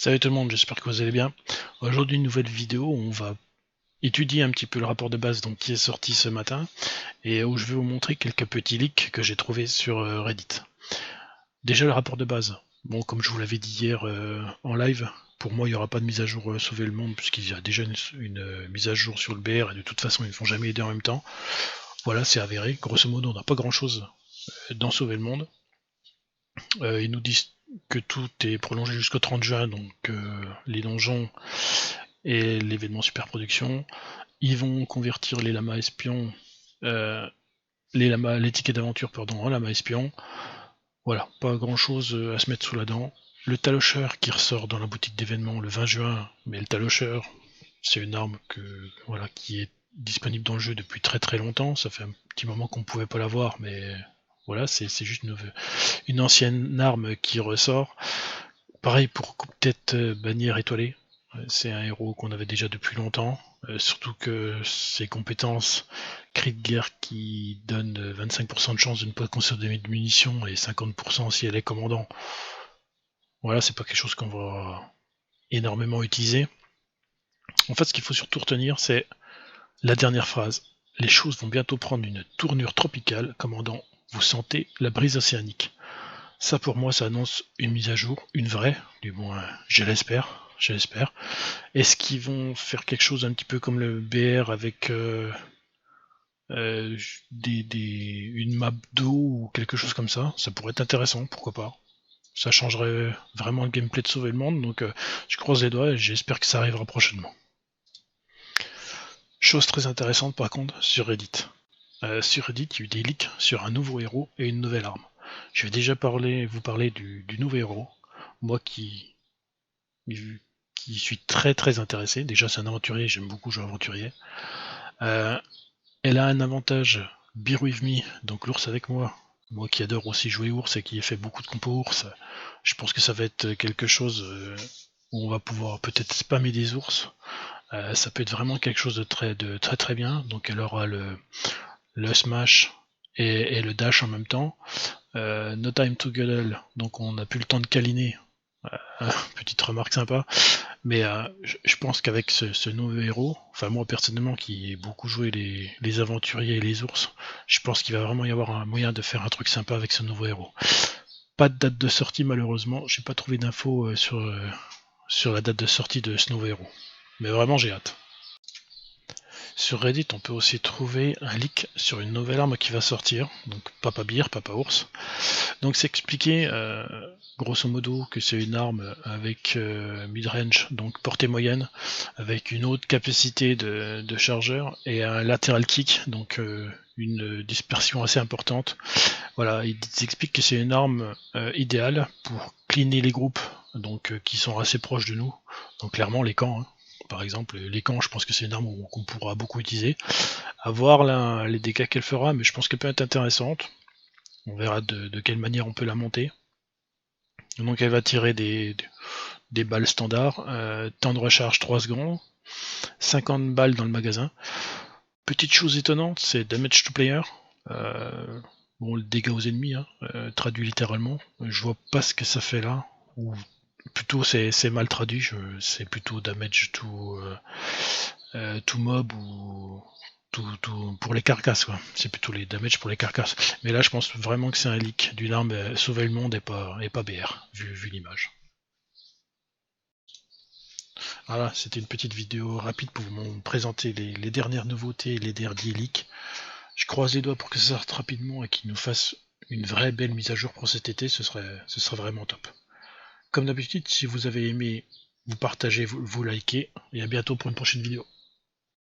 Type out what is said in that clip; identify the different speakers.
Speaker 1: Salut tout le monde, j'espère que vous allez bien. Aujourd'hui, une nouvelle vidéo, on va étudier un petit peu le rapport de base qui est sorti ce matin et où je vais vous montrer quelques petits leaks que j'ai trouvés sur Reddit. Déjà le rapport de base. Bon, comme je vous l'avais dit hier en live, pour moi il n'y aura pas de mise à jour Sauver le Monde puisqu'il y a déjà une mise à jour sur le BR et de toute façon ils ne font jamais les deux en même temps. Voilà, c'est avéré. Grosso modo, on n'a pas grand chose dans Sauver le Monde. Ils nous disent que tout est prolongé jusqu'au 30 juin, donc les donjons et l'événement super production. Ils vont convertir les lamas espions, les tickets d'aventure en lamas espions. Voilà, pas grand chose à se mettre sous la dent. Le talocheur qui ressort dans la boutique d'événements le 20 juin, mais le talocheur, c'est une arme qui est disponible dans le jeu depuis très très longtemps. Ça fait un petit moment qu'on ne pouvait pas l'avoir, mais voilà, c'est juste une ancienne arme qui ressort. Pareil pour coupe-tête bannière étoilée. C'est un héros qu'on avait déjà depuis longtemps, surtout que ses compétences cri de guerre qui donne 25% de chance de ne pas consommer de munitions et 50% si elle est commandant. Voilà, c'est pas quelque chose qu'on va énormément utiliser. En fait, ce qu'il faut surtout retenir, c'est la dernière phrase. Les choses vont bientôt prendre une tournure tropicale, commandant, vous sentez la brise océanique. Ça pour moi, ça annonce une mise à jour, une vraie, du moins je l'espère. Est-ce qu'ils vont faire quelque chose un petit peu comme le BR avec une map d'eau ou quelque chose comme ça? Ça pourrait être intéressant, pourquoi pas. Ça changerait vraiment le gameplay de Sauver le Monde, donc je croise les doigts et j'espère que ça arrivera prochainement. Chose très intéressante par contre sur Reddit. Sur Reddit, il y a eu des leaks sur un nouveau héros et une nouvelle arme. Je vais déjà vous parler du nouveau héros. Moi qui suis très très intéressé. Déjà, c'est un aventurier, j'aime beaucoup jouer aventurier. Elle a un avantage, Bear with me, donc l'ours avec moi. Moi qui adore aussi jouer ours et qui ai fait beaucoup de compos ours, je pense que ça va être quelque chose où on va pouvoir peut-être spammer des ours. Ça peut être vraiment quelque chose de très très bien. Donc elle aura le smash et le dash en même temps. No time to guddle, donc on n'a plus le temps de câliner. Petite remarque sympa. Mais je pense qu'avec ce nouveau héros, enfin moi personnellement qui ai beaucoup joué les aventuriers et les ours, je pense qu'il va vraiment y avoir un moyen de faire un truc sympa avec ce nouveau héros. Pas de date de sortie malheureusement, j'ai pas trouvé d'infos sur la date de sortie de ce nouveau héros. Mais vraiment j'ai hâte. Sur Reddit, on peut aussi trouver un leak sur une nouvelle arme qui va sortir, donc Papa Bear, Papa Ours. Donc c'est expliqué grosso modo que c'est une arme avec mid-range, donc portée moyenne, avec une haute capacité de chargeur et un lateral kick, donc une dispersion assez importante. Voilà, ils expliquent que c'est une arme idéale pour cleaner les groupes donc qui sont assez proches de nous, donc clairement les camps. Hein. Par exemple, les camps, je pense que c'est une arme qu'on pourra beaucoup utiliser. À voir les dégâts qu'elle fera, mais je pense qu'elle peut être intéressante. On verra de quelle manière on peut la monter. Donc elle va tirer des balles standards. Temps de recharge 3 secondes. 50 balles dans le magasin. Petite chose étonnante, c'est damage to player. Bon, le dégât aux ennemis, hein, traduit littéralement. Je vois pas ce que ça fait là. Ou plutôt c'est mal traduit. C'est plutôt damage to mob ou tout pour les carcasses quoi. C'est plutôt les damage pour les carcasses. Mais là je pense vraiment que c'est un leak d'une arme sauver le monde et pas BR, vu l'image. Voilà, c'était une petite vidéo rapide pour vous présenter les dernières nouveautés et les derniers leaks. Je croise les doigts pour que ça sorte rapidement et qu'ils nous fassent une vraie belle mise à jour pour cet été, ce serait vraiment top. Comme d'habitude, si vous avez aimé, vous partagez, vous likez, et à bientôt pour une prochaine vidéo.